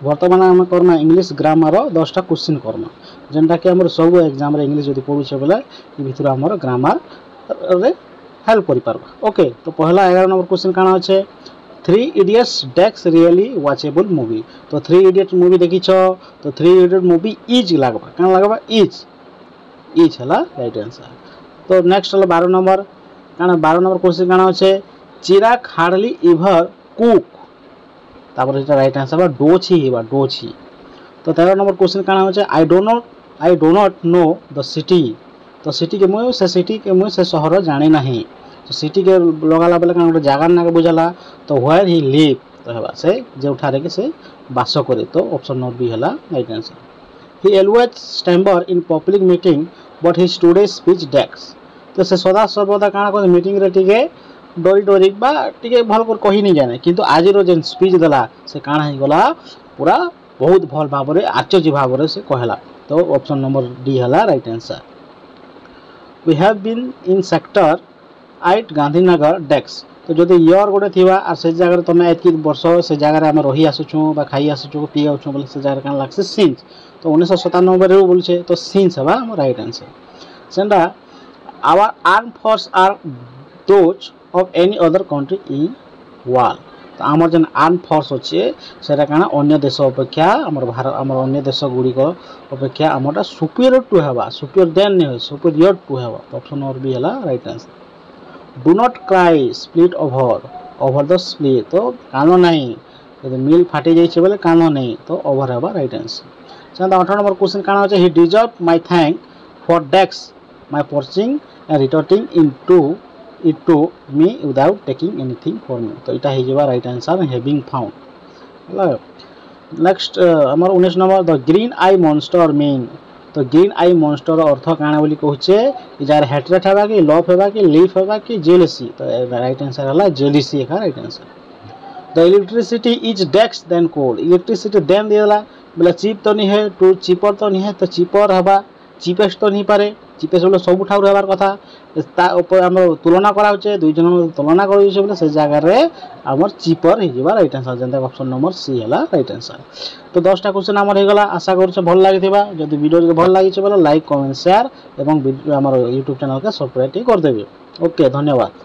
वर्तमान आम करमा इंग्लिश ग्रामर 10टा क्वेश्चन करमा जेनटा कि हमर सब एग्जाम रे इंग्लिश जदि पढुछे बोले इ भितर हमर ग्रामर रे हेल्प करि पारबा। ओके तो पहला 11 नंबर क्वेश्चन काना अछि 3 इडियट्स डेक्स रियली वॉचेबल मूवी। तो 3 इडियट्स मूवी देखि छ तो 3 इडियट मूवी इज लागबा काना लागबा इज हला राइट आंसर। तो नेक्स्ट हला 12 नंबर काना 12 नंबर क्वेश्चन काना अछि चिराग हार्डली एवर कुक तापर इटा राइट आंसर बा डोची। तो 13 नंबर क्वेश्चन काना होचे I do not know the city. तो सिटी के मुई से शहर जाने नहीं। तो सिटी के लगाला बेले काना जगह ना के बुझाला तो वेयर ही लिव तो हेबा से जे उठारे के से बास करे। तो ऑप्शन नंबर बी हला right answer. He always stammer in public meeting but his today speech decks. तो से सदा सर्वदा काना को मीटिंग रे टिके डोरी बा टिके भल कर कहि नहीं जाने किंतु आज रो जेन स्पीच देला से काना ही गला पूरा बहुत भल भाव रे आश्चर्य भाव रे से कहला। तो ऑप्शन नंबर डी हला right answer. We have been in sector 8 Gandhinagar decks. तो जदि ईयर गोटे थिबा आ से जगह तमे एतकी वर्ष से जगह हम रही आसुछु बा खाई आसुछु पी आउछु बोले से जगह कान लागसे सिंस। तो 1997 रे बोलछे तो सिंस हबा राइट आंसर। सेंडा our arm force are those of any other country in world. तो आमर जन आर्म फोर्स अच्छे सेटा काना अन्य देश अपेक्षा आमर भारत आमर अन्य देश गुड़ी अपेक्षा आमरटा सुपीरियर टू हेबा सुपीरियर देन नहीं सुपीरियर टू हेबा। तो ऑप्शन नंबर बी हला right answer. Do not cry split over the split. तो कानो नहीं यदि मिल फाटी जाइछे बोले कानो नहीं तो ओवर हेबा राइट आंसर। सेंदा 18 नंबर क्वेश्चन काना होचे he deserve my thank for decks my perching and returning into me without taking anything for me. तो इटा हिजबा right answer having found. Next हमर 19 number the green eye monster mean. तो green eye monster अर्थ काना बोली कहूचे jar hatred हेबा कि लव हेबा कि लीफ हेबा कि जेलसी। तो राइट आंसर हला जेलसी का right answer. The electricity is डेक्स देन कोल। इलेक्ट्रिसिटी देन दिला बोले चीप तो नहीं है टू चीपर तो नहीं है तो चीपर हेबा चीपेस्ट तो नहीं पारे चीपेस्ट बोले सब ठाउर हेबार कथा ता ऊपर हम तुलना करा होचे दुई जन तुलना करै छै बोले से जगह रे हमर चीपर हे जेबा राइट आंसर जेंता ऑप्शन नंबर सी हला राइट आंसर। तो 10टा क्वेश्चन हमर हे गला आशा करू छै भल लागिथिबा जदि वीडियो के भल लागि छै बोले लाइक कमेंट शेयर एवं हमर YouTube चैनल के सब्सक्राइब कर देबे। ओके धन्यवाद।